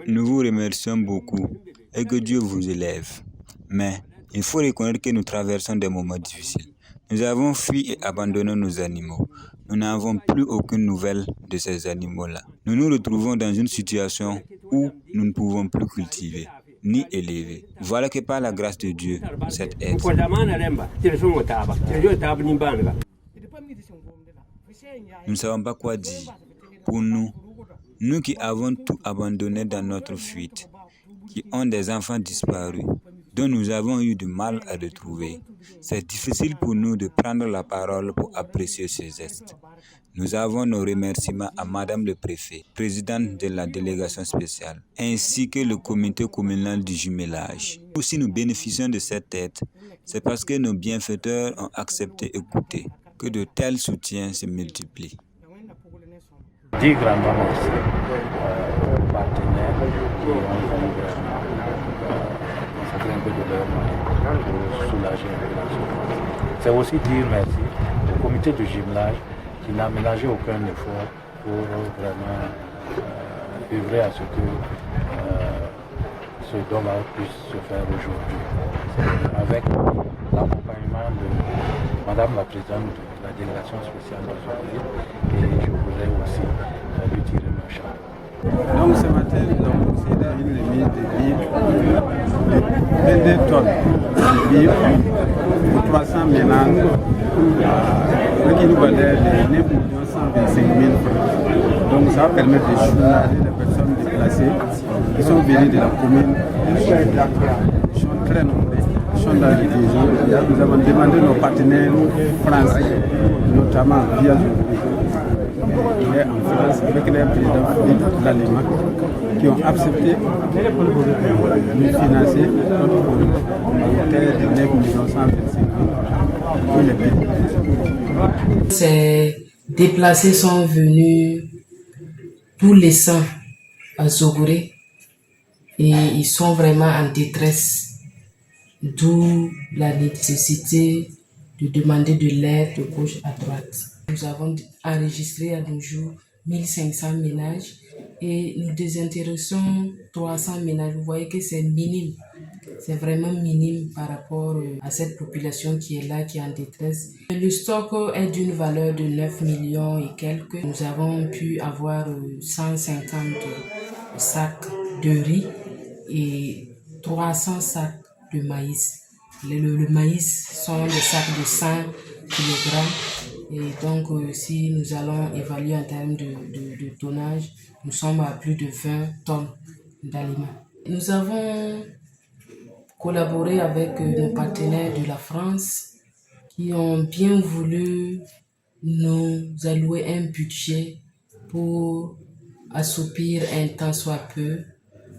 Nous vous remercions beaucoup et que Dieu vous élève. Mais il faut reconnaître que nous traversons des moments difficiles. Nous avons fui et abandonné nos animaux. Nous n'avons plus aucune nouvelle de ces animaux-là. Nous nous retrouvons dans une situation où nous ne pouvons plus cultiver ni élever. Voilà que par la grâce de Dieu, cette aide. Nous ne savons pas quoi dire. Pour nous, nous qui avons tout abandonné dans notre fuite, qui ont des enfants disparus, dont nous avons eu du mal à retrouver, c'est difficile pour nous de prendre la parole pour apprécier ces gestes. Nous avons nos remerciements à Madame le Préfet, présidente de la délégation spéciale, ainsi que le comité communal du jumelage. Si nous bénéficions de cette aide, c'est parce que nos bienfaiteurs ont accepté d'écouter, que de tels soutiens se multiplient. Dis grandement merci aux partenaires qui ont vraiment consacré un peu de leur moyen pour soulager un peu la souffrance. C'est aussi dire merci au comité de jumelage qui n'a ménagé aucun effort pour vraiment œuvrer à ce que ce don-là puisse se faire aujourd'hui. Avec l'accompagnement de Madame la Présidente de la délégation spéciale de Zougouré, et je voudrais aussi lui tirer mon chapeau. Donc ce matin, nous avons procédé à une remise de vivres, 22 tonnes de vivres pour 300 ménages, qui nous valait de 9 125 000 francs. Donc ça va permettre de soulager les personnes déplacées qui sont venues de la commune. Ils sont très nombreux, ils sont dans les régions. Nous avons demandé nos partenaires français, notamment via en France, avec les présidents de l'Allemagne, qui ont accepté de nous financer notre projet de 9 125 000 pour les pays. Ces déplacés sont venus tous les 100 à Zougouré et ils sont vraiment en détresse, d'où la nécessité de demander de l'aide de gauche à droite. Nous avons enregistré à nos jours 1500 ménages et nous désintéressons 300 ménages. Vous voyez que c'est minime, c'est vraiment minime par rapport à cette population qui est là, qui est en détresse. Le stock est d'une valeur de 9 millions et quelques. Nous avons pu avoir 150 sacs de riz et 300 sacs de maïs. Le maïs sont des sacs de 100 kg. Et donc, si nous allons évaluer en termes de tonnage, nous sommes à plus de 20 tonnes d'aliments. Nous avons collaboré avec nos partenaires de la France qui ont bien voulu nous allouer un budget pour assoupir un tant soit peu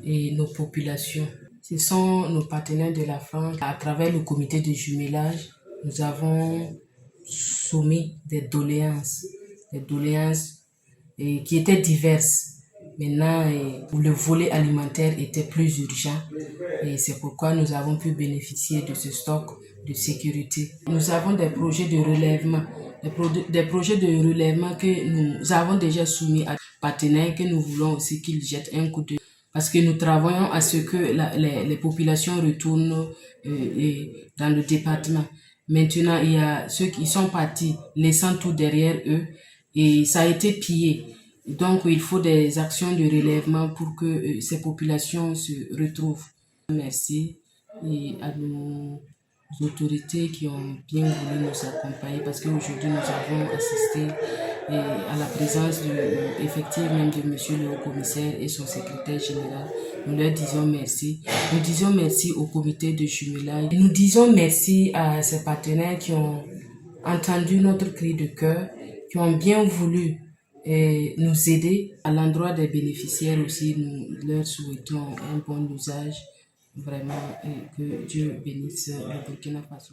et nos populations. Ce sont nos partenaires de la France. À travers le comité de jumelage, nous avons soumis des doléances qui étaient diverses. Maintenant, le volet alimentaire était plus urgent et c'est pourquoi nous avons pu bénéficier de ce stock de sécurité. Nous avons des projets de relèvement, des projets de relèvement que nous avons déjà soumis à des partenaires que nous voulons aussi qu'ils jettent un coup d'œil. Parce que nous travaillons à ce que les populations retournent dans le département. Maintenant, il y a ceux qui sont partis, laissant tout derrière eux, et ça a été pillé. Donc, il faut des actions de relèvement pour que ces populations se retrouvent. Merci et à nos autorités qui ont bien voulu nous accompagner parce qu'aujourd'hui, nous avons assisté à la présence effective même de monsieur le haut-commissaire et son secrétaire général. Nous leur disons merci. Nous disons merci au comité de jumelage. Nous disons merci à ces partenaires qui ont entendu notre cri de cœur, qui ont bien voulu nous aider. À l'endroit des bénéficiaires aussi, nous leur souhaitons un bon usage. Vraiment, et que Dieu bénisse le Burkina Faso.